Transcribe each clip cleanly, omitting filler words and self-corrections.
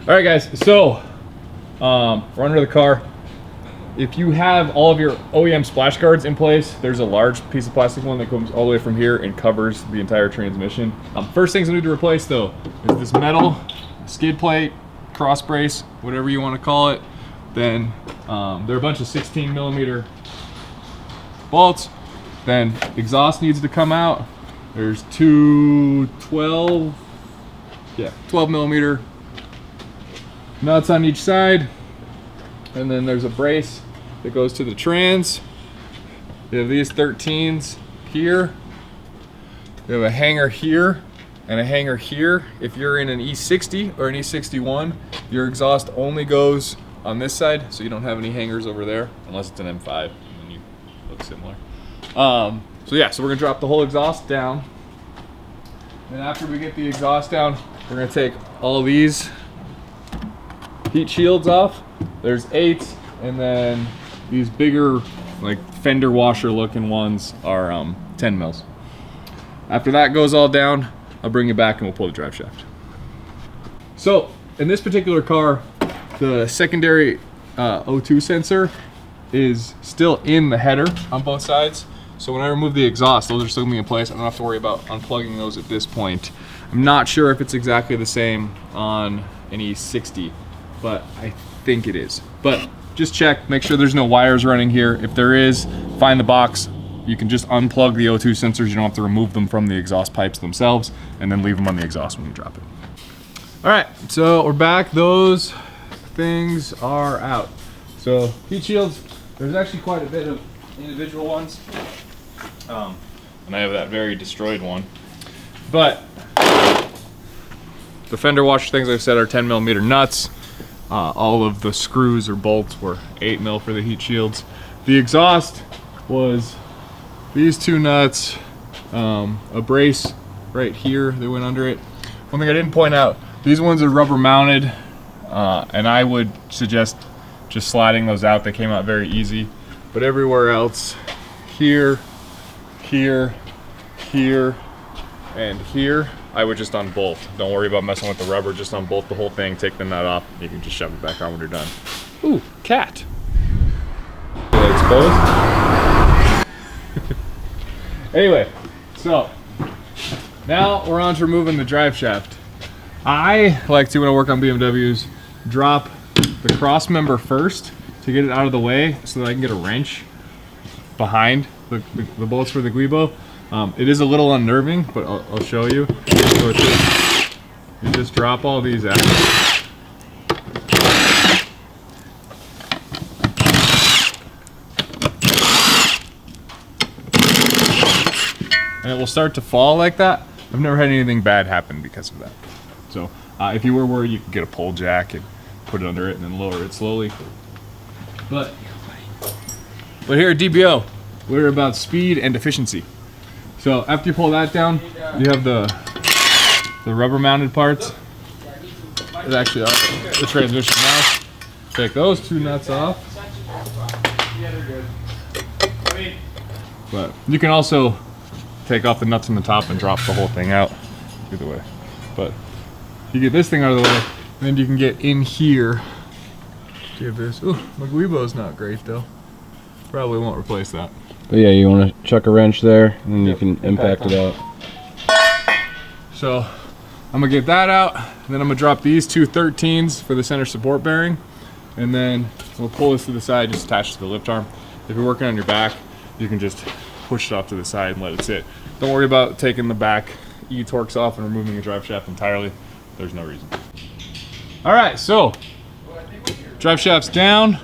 All right, guys. So we're under the car. If you have all of your OEM splash guards in place, there's a large piece of plastic one that comes all the way from here and covers the entire transmission. First things we need to replace though is this metal skid plate, cross brace, whatever you want to call it. Then there are a bunch of 16mm bolts. Then exhaust needs to come out. There's two 12mm nuts on each side. And then there's a brace that goes to the trans. You have these 13s here. You have a hanger here and a hanger here. If you're in an E60 or an E61, your exhaust only goes on this side, so you don't have any hangers over there, unless it's an M5, and then you look similar. So we're gonna drop the whole exhaust down. And after we get the exhaust down, we're gonna take all these heat shields off. There's 8, and then these bigger, like fender washer looking ones are 10 mils. After that goes all down, I'll bring it back and we'll pull the drive shaft. So in this particular car, the secondary O2 sensor is still in the header on both sides. So when I remove the exhaust, those are still gonna be in place. I don't have to worry about unplugging those at this point. I'm not sure if it's exactly the same on an E60, but I think it is. But just check, make sure there's no wires running here. If there is, find the box. You can just unplug the O2 sensors. You don't have to remove them from the exhaust pipes themselves, and then leave them on the exhaust when you drop it. All right, so we're back. Those things are out. So heat shields, there's actually quite a bit of individual ones. And I have that very destroyed one. But the fender washer things, like I said, are 10mm nuts. All of the screws or bolts were 8mm for the heat shields. The exhaust was these 2 nuts, a brace right here that went under it. One thing I didn't point out, these ones are rubber mounted, and I would suggest just sliding those out. They came out very easy. But everywhere else, here, here, here, and here, I would just unbolt. Don't worry about messing with the rubber, just unbolt the whole thing, take the nut off, you can just shove it back on when you're done. Ooh, cat. Exposed. Anyway, so now we're on to removing the drive shaft. I like to, when I work on BMWs, drop the cross member first to get it out of the way so that I can get a wrench behind the bolts for the Guibo. It is a little unnerving, but I'll show you. So you just drop all these out. And it will start to fall like that. I've never had anything bad happen because of that. So if you were worried, you could get a pole jack and put it under it and then lower it slowly. But here at DBO, we're about speed and efficiency. So after you pull that down, you have the rubber mounted parts. It actually are the transmission now. Take those 2 nuts off. But you can also take off the nuts on the top and drop the whole thing out. Either way. But you get this thing out of the way, and then you can get in here. Do you have this? Ooh, my Guibo's not great though. Probably won't replace that. But yeah, you want to chuck a wrench there, and then you can impact it out. So I'm gonna get that out, and then I'm gonna drop these 2 13s for the center support bearing, and then we'll pull this to the side, just attach to the lift arm. If you're working on your back, you can just push it off to the side and let it sit. Don't worry about taking the back E-torques off and removing the drive shaft entirely. There's no reason. All right, so drive shaft's down.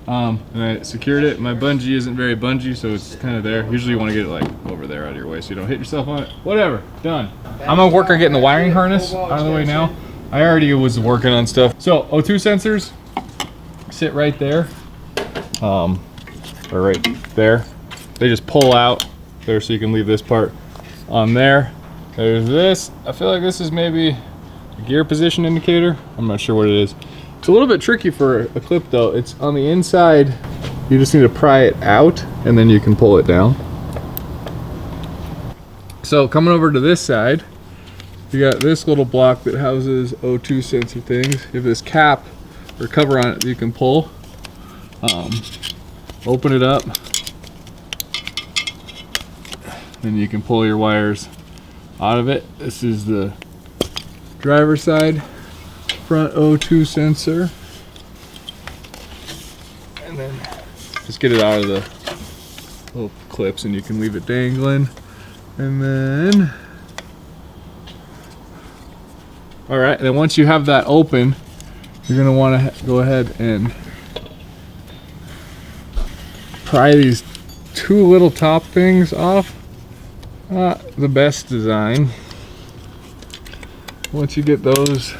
And I secured it. My bungee isn't very bungee, so it's kind of there. Usually you want to get it like over there out of your way so you don't hit yourself on it. Whatever, done. I'm gonna work on getting the wiring harness out of the way now. I already was working on stuff. So O2 sensors sit right there, or right there. They just pull out there, so you can leave this part on there. There's this. I feel like this is maybe a gear position indicator. I'm not sure what it is. It's a little bit tricky for a clip though. It's on the inside. You just need to pry it out and then you can pull it down. So coming over to this side, you got this little block that houses O2 sensor things. You have this cap or cover on it that you can pull. Open it up, and you can pull your wires out of it. This is the driver's side front O2 sensor, and then just get it out of the little clips and you can leave it dangling. And then all right, and then once you have that open, you're gonna want to go ahead and pry these two little top things off. Not the best design. Once you get those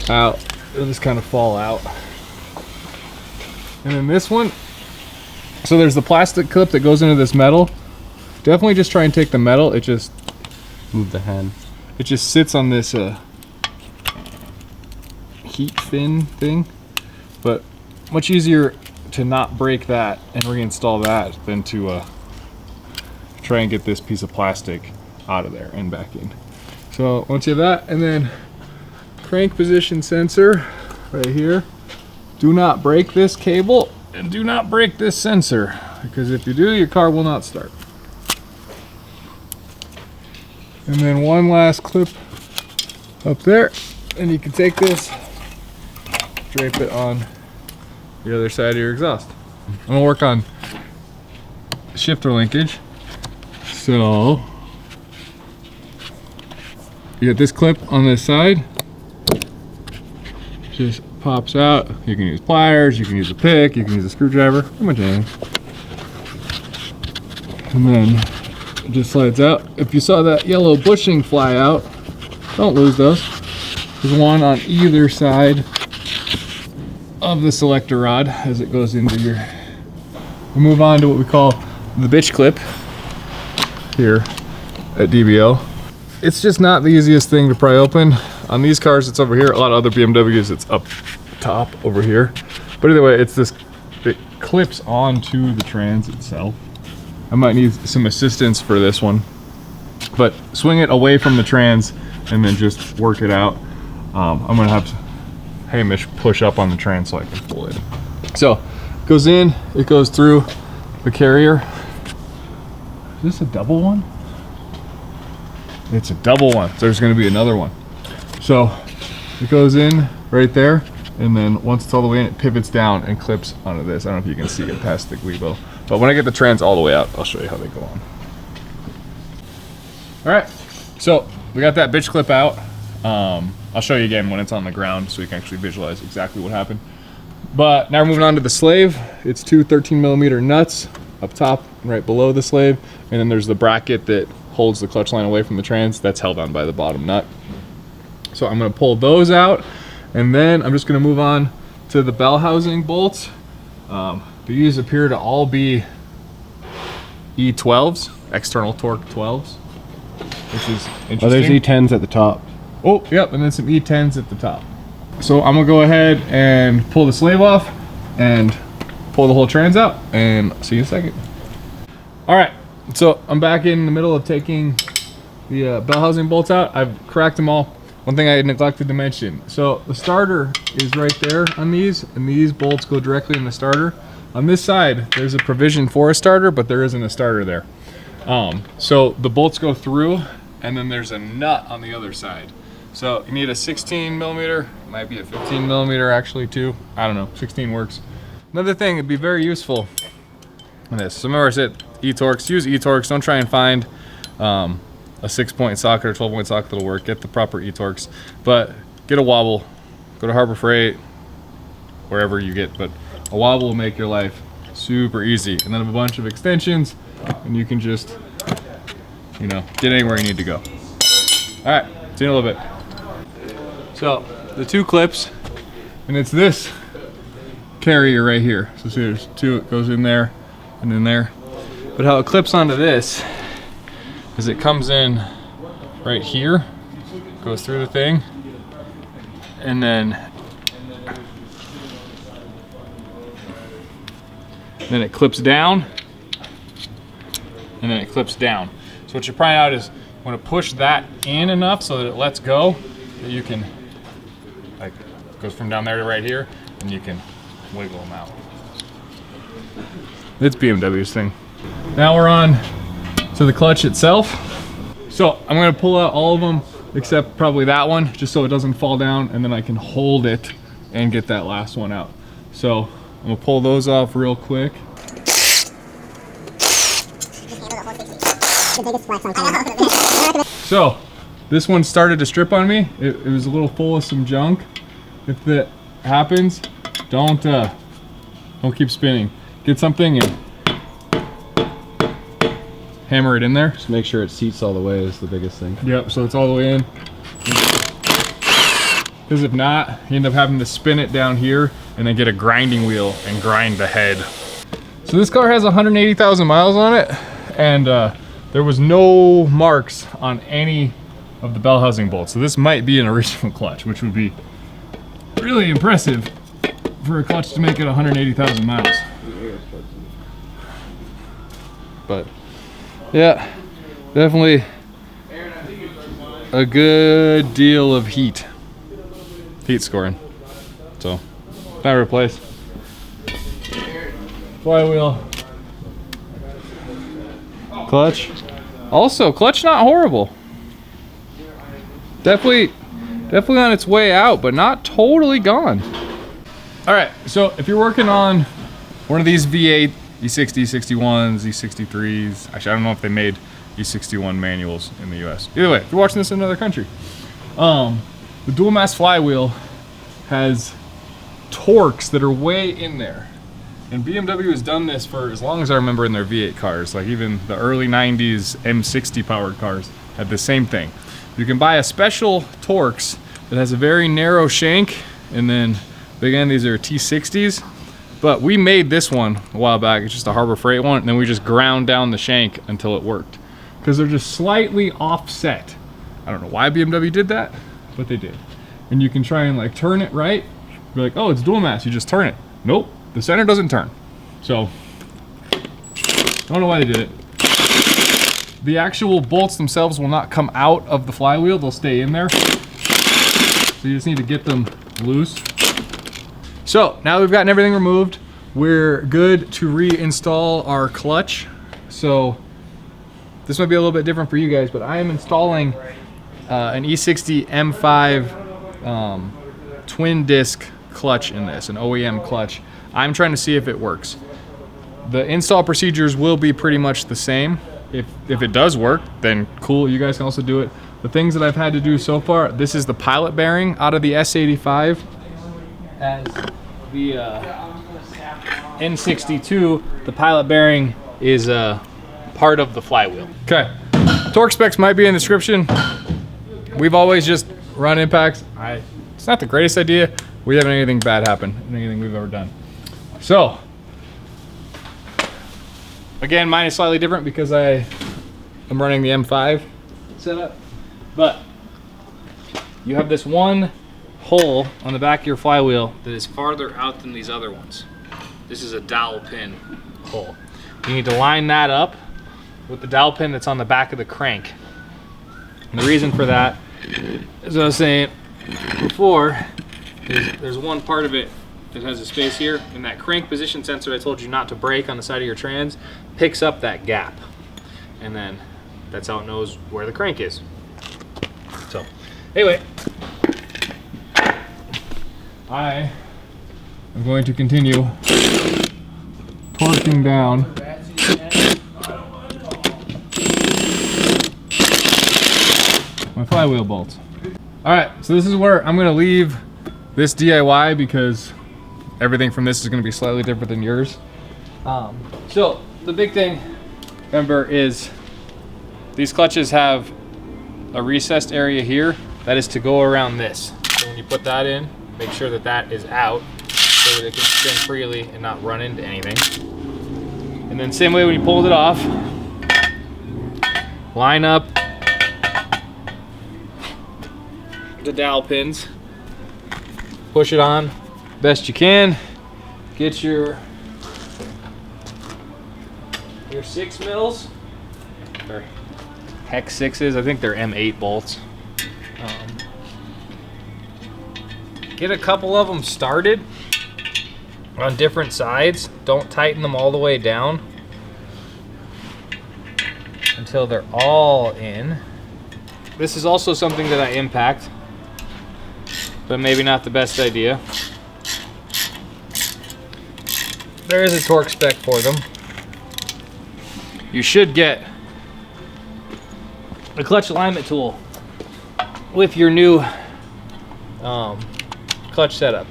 out, they'll just kind of fall out. And then this one, so there's the plastic clip that goes into this metal. Definitely just try and take the metal. It just Move the hand. It just sits on this heat fin thing, but much easier to not break that and reinstall that than to try and get this piece of plastic out of there and back in. So once you have that, and then crank position sensor right here. Do not break this cable and do not break this sensor, because if you do, your car will not start. And then one last clip up there, and you can take this, drape it on the other side of your exhaust. I'm gonna work on shifter linkage. So you get this clip on this side, just pops out. You can use pliers, you can use a pick, you can use a screwdriver, pretty much anything. And then it just slides out. If you saw that yellow bushing fly out, don't lose those. There's one on either side of the selector rod as it goes into your. We'll move on to what we call the bitch clip here at DBO. It's just not the easiest thing to pry open. On these cars, it's over here. A lot of other BMWs, it's up top over here. But either way, it's this, it clips onto the trans itself. I might need some assistance for this one, but swing it away from the trans and then just work it out. I'm gonna have Hamish push up on the trans so I can pull it. So it goes in, it goes through the carrier. Is this a double one? It's a double one. So there's gonna be another one. So it goes in right there, and then once it's all the way in, it pivots down and clips onto this. I don't know if you can see it past the Guibo, but when I get the trans all the way out, I'll show you how they go on. All right, so we got that bitch clip out. I'll show you again when it's on the ground so you can actually visualize exactly what happened. But now we're moving on to the slave. It's two 13mm nuts up top, right below the slave, and then there's the bracket that holds the clutch line away from the trans. That's held on by the bottom nut. So I'm gonna pull those out, and then I'm just gonna move on to the bell housing bolts. These appear to all be E12s, external torque 12s, which is interesting. Oh, there's E10s at the top. Oh, yep, and then some E10s at the top. So I'm gonna go ahead and pull the slave off and pull the whole trans out, and see you in a second. All right, so I'm back in the middle of taking the bell housing bolts out. I've cracked them all. One thing I had neglected to mention. So the starter is right there on these, and these bolts go directly in the starter. On this side, there's a provision for a starter, but there isn't a starter there. So the bolts go through, and then there's a nut on the other side. So you need a 16mm, might be a 15mm actually too. I don't know, 16 works. Another thing that'd be very useful in this. So remember I said E-Torx, use E-Torx, don't try and find a 6-point socket or 12-point socket that'll work. Get the proper E-Torx, but get a wobble. Go to Harbor Freight, wherever you get, but a wobble will make your life super easy. And then a bunch of extensions, and you can just, you know, get anywhere you need to go. All right, see you in a little bit. So the two clips, and it's this carrier right here. So see, there's two, it goes in there and in there. But how it clips onto this is it comes in right here, goes through the thing, and then it clips down, and then it clips down. So what you're prying out is want to push that in enough so that it lets go, that you can, like, goes from down there to right here, and you can wiggle them out. It's BMW's thing. Now we're on to the clutch itself. So I'm gonna pull out all of them except probably that one, just so it doesn't fall down, and then I can hold it and get that last one out. So I'm gonna pull those off real quick. So this one started to strip on me. It was a little full of some junk. If that happens, don't keep spinning. Get something and hammer it in there. Just make sure it seats all the way is the biggest thing. Yep, so it's all the way in. Because if not, you end up having to spin it down here and then get a grinding wheel and grind the head. So this car has 180,000 miles on it, and there was no marks on any of the bell housing bolts. So this might be an original clutch, which would be really impressive for a clutch to make it 180,000 miles. But yeah, definitely a good deal of heat scoring. So time to replace flywheel, clutch. Also, clutch not horrible. Definitely on its way out, but not totally gone. All right, so if you're working on one of these V8, e60, e61s, e63s, actually I don't know if they made e61 manuals in the US. Either way, if you're watching this in another country, the dual mass flywheel has torques that are way in there. And BMW has done this for as long as I remember in their V8 cars. Like even the early 90s M60 powered cars had the same thing. You can buy a special Torx that has a very narrow shank, and then again, these are T60s. But we made this one a while back. It's just a Harbor Freight one, and then we just ground down the shank until it worked. Because they're just slightly offset. I don't know why BMW did that, but they did. And you can try and like turn it right. Be like, oh, it's dual mass, you just turn it. Nope, the center doesn't turn. So, I don't know why they did it. The actual bolts themselves will not come out of the flywheel, they'll stay in there. So you just need to get them loose. So now we've gotten everything removed, we're good to reinstall our clutch. So this might be a little bit different for you guys, but I am installing an e60 M5 twin disc clutch in this, an OEM clutch. I'm trying to see if it works. The install procedures will be pretty much the same. If it does work, then cool, you guys can also do it. The things that I've had to do so far, this is the pilot bearing out of the S85, as the N62, the pilot bearing is part of the flywheel. Okay, torque specs might be in the description. We've always just run impacts. It's not the greatest idea. We haven't had anything bad happen in anything we've ever done. So, again, mine is slightly different because I am running the M5 setup, but you have this one hole on the back of your flywheel that is farther out than these other ones. This is a dowel pin hole. You need to line that up with the dowel pin that's on the back of the crank. And the reason for that, as I was saying before, is there's one part of it that has a space here, and that crank position sensor I told you not to break on the side of your trans picks up that gap, and then that's how it knows where the crank is. So anyway, I am going to continue torquing down my flywheel bolts. All right, so this is where I'm going to leave this DIY because everything from this is going to be slightly different than yours. So the big thing, remember, is these clutches have a recessed area here that is to go around this. So when you put that in, make sure that that is out so that it can spin freely and not run into anything. And then same way when you pull it off, line up the dowel pins, push it on best you can, get your 6 mils or hex 6s. I think they're M8 bolts. Get a couple of them started on different sides. Don't tighten them all the way down until they're all in. This is also something that I impact, but maybe not the best idea. There is a torque spec for them. You should get a clutch alignment tool with your new clutch setup.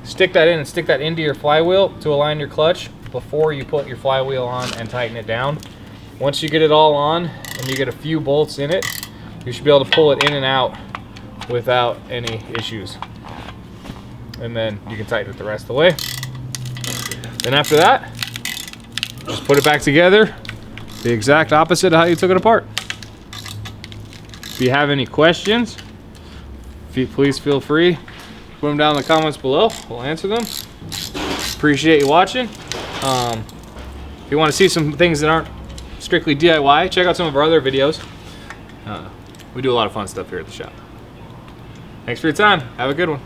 Stick that in and stick that into your flywheel to align your clutch before you put your flywheel on and tighten it down. Once you get it all on and you get a few bolts in it, you should be able to pull it in and out without any issues. And then you can tighten it the rest of the way. Then after that, just put it back together the exact opposite of how you took it apart. If you have any questions, please feel free. Put them down in the comments below. We'll answer them. Appreciate you watching. If you want to see some things that aren't strictly DIY, check out some of our other videos. We do a lot of fun stuff here at the shop. Thanks for your time. Have a good one.